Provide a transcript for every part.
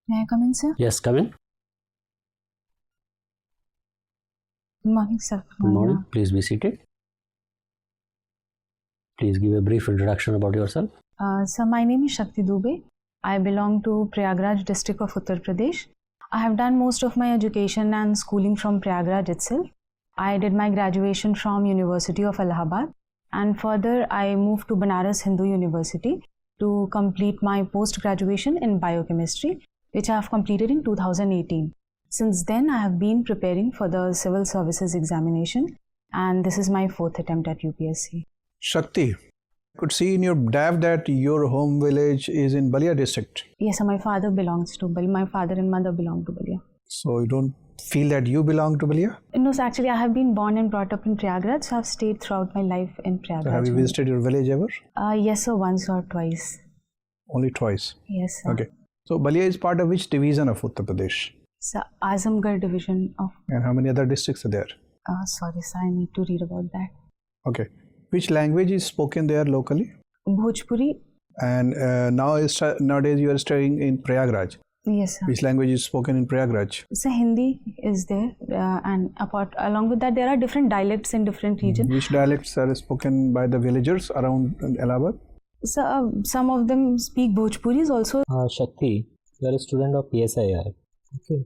May I come in, sir? Yes, come in. Good morning, sir. Good morning. Please be seated. Please give a brief introduction about yourself. Sir, my name is Shakti Dubey. I belong to Prayagraj district of Uttar Pradesh. I have done most of my education and schooling from Prayagraj itself. I did my graduation from University of Allahabad, and further I moved to Banaras Hindu University to complete my post-graduation in biochemistry, which I have completed in 2018. Since then, I have been preparing for the civil services examination, and this is my 4th attempt at UPSC. Shakti, I could see in your DAF that your home village is in Balia district. Yes, sir, my father belongs to Balia. My father and mother belong to Balia. So you don't feel that you belong to Balia? No, so actually I have been born and brought up in Prayagraj, so I have stayed throughout my life in Prayagraj. So have you visited your village ever? Yes, sir, once or twice. Only twice? Yes, sir. Okay. So Balia is part of which division of Uttar Pradesh? Sir, Azamgarh division of... And how many other districts are there? Sorry, sir, I need to read about that. Okay. Which language is spoken there locally? Bhojpuri. And nowadays you are studying in Prayagraj. Yes, sir. Which language is spoken in Prayagraj? So Hindi is there, and along with that there are different dialects in different regions. Which dialects are spoken by the villagers around Allahabad? So some of them speak Bhojpuris also. Shakti, you are a student of PSIR. Okay.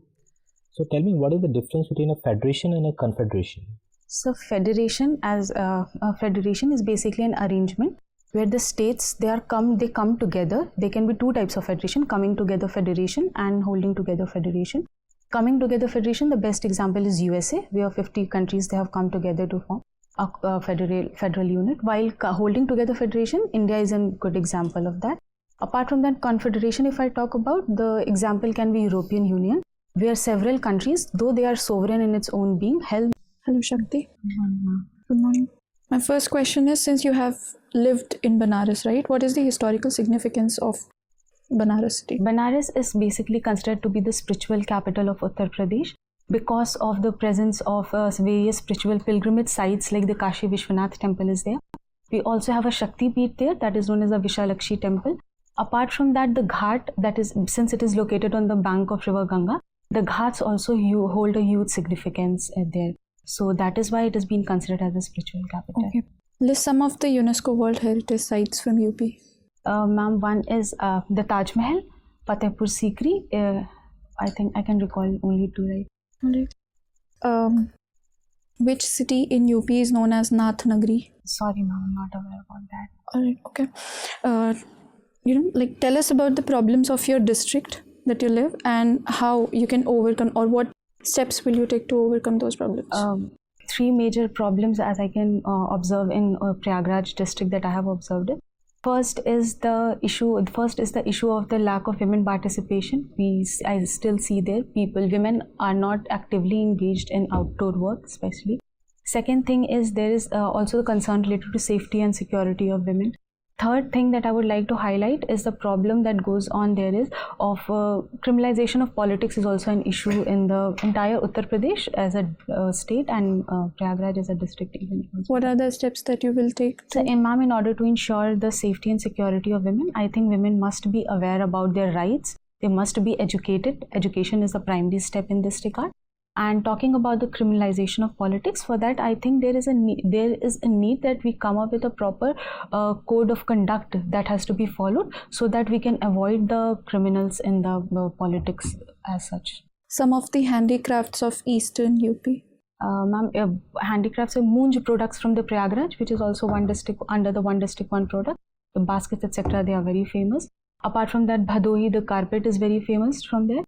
So tell me, what is the difference between a federation and a confederation? So federation is basically an arrangement where the states they come together. There can be two types of federation: coming together federation and holding together federation. Coming together federation, the best example is USA, where 50 countries they have come together to form a federal unit. While holding together federation, India is a good example of that. Apart from that, confederation, if I talk about, the example can be European Union, where several countries, though they are sovereign in its own being, held. Hello, Shakti. Good morning. My first question is, since you have lived in Banaras, right? What is the historical significance of Banaras city? Banaras is basically considered to be the spiritual capital of Uttar Pradesh because of the presence of various spiritual pilgrimage sites like the Kashi Vishwanath temple is there. We also have a Shakti Peeth there, that is known as the Vishalakshi temple. Apart from that, the Ghat, that is, since it is located on the bank of river Ganga, the Ghats also hold a huge significance there. So that is why it has been considered as a spiritual capital. Okay. List some of the UNESCO World Heritage Sites from UP. Ma'am, one is the Taj Mahal, Fatehpur Sikri. I think I can recall only two, right? Alright. Which city in UP is known as Nath Nagri? Sorry, ma'am, I'm not aware about that. Alright, okay. Tell us about the problems of your district that you live and how you can overcome, or what steps will you take to overcome those problems? Three major problems as I can observe in Prayagraj district that I have observed it. First is the issue of the lack of women participation. I still see there women are not actively engaged in outdoor work especially. Second thing is there is also the concern related to safety and security of women. Third thing that I would like to highlight is the problem that goes on there is of criminalization of politics is also an issue in the entire Uttar Pradesh as a state and Prayagraj as a district even. What are the steps that you will take? So, ma'am, in order to ensure the safety and security of women, I think women must be aware about their rights. They must be educated. Education is the primary step in this regard. And talking about the criminalization of politics, for that I think there is a need that we come up with a proper code of conduct that has to be followed so that we can avoid the criminals in the politics as such. Some of the handicrafts of Eastern UP. Ma'am, handicrafts are Moonj products from the Prayagraj, which is also one district under the one district one product. The baskets, etc., they are very famous. Apart from that, Bhadohi, the carpet is very famous from there.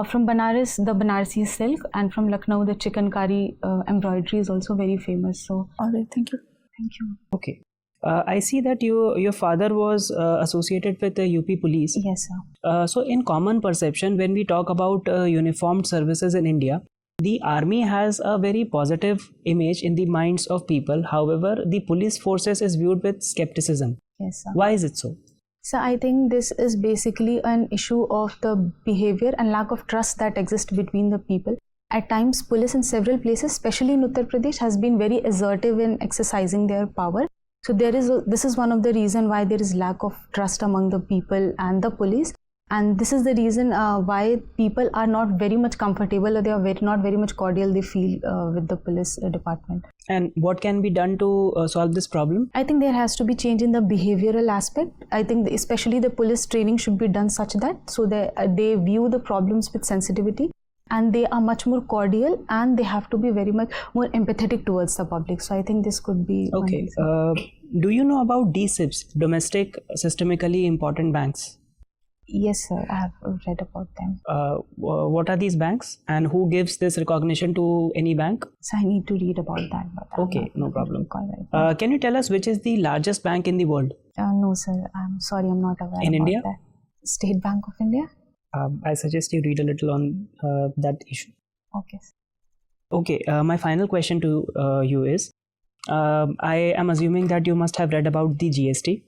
From Banaras, the Banarsi silk, and from Lucknow, the chikankari embroidery is also very famous. So, all right, thank you. Thank you. Okay. I see that your father was associated with the UP police. Yes, sir. So in common perception, when we talk about uniformed services in India, the army has a very positive image in the minds of people. However, the police forces is viewed with skepticism. Yes, sir. Why is it so? So I think this is basically an issue of the behavior and lack of trust that exists between the people. At times, police in several places, especially in Uttar Pradesh, has been very assertive in exercising their power. So this is one of the reasons why there is lack of trust among the people and the police. And this is the reason why people are not very much comfortable, or they are not very much cordial they feel with the police department. And what can be done to solve this problem? I think there has to be change in the behavioral aspect. I think especially the police training should be done such that so they view the problems with sensitivity, and they are much more cordial, and they have to be very much more empathetic towards the public. So I think this could be Okay. Do you know about DSIBs, domestic systemically important banks? Yes, sir. I have read about them. What are these banks, and who gives this recognition to any bank? So I need to read about that. But Okay, no problem. Right now. Can you tell us which is the largest bank in the world? No, sir. I'm sorry. I'm not aware. In about India? That. State Bank of India. I suggest you read a little on that issue. Okay. Okay, my final question to you is, I am assuming that you must have read about the GST.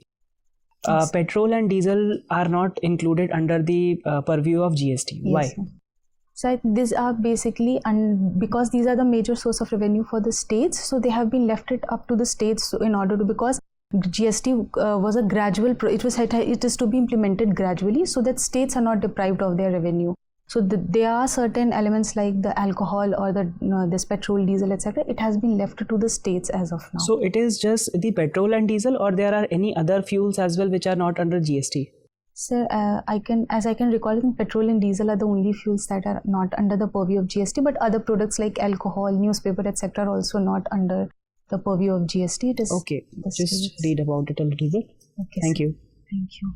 Yes. Petrol and diesel are not included under the purview of GST. Why? Yes, sir. So these are basically, and because these are the major source of revenue for the states, so they have been left it up to the states in order to, because GST was a gradual, it is to be implemented gradually so that states are not deprived of their revenue. So there are certain elements like the alcohol or this petrol, diesel, etc. It has been left to the states as of now. So it is just the petrol and diesel, or there are any other fuels as well which are not under GST? Sir, as I can recall, I think petrol and diesel are the only fuels that are not under the purview of GST, but other products like alcohol, newspaper, etc. are also not under the purview of GST. It is Okay, just read about it a little bit. Okay, Thank sir. you. Thank you.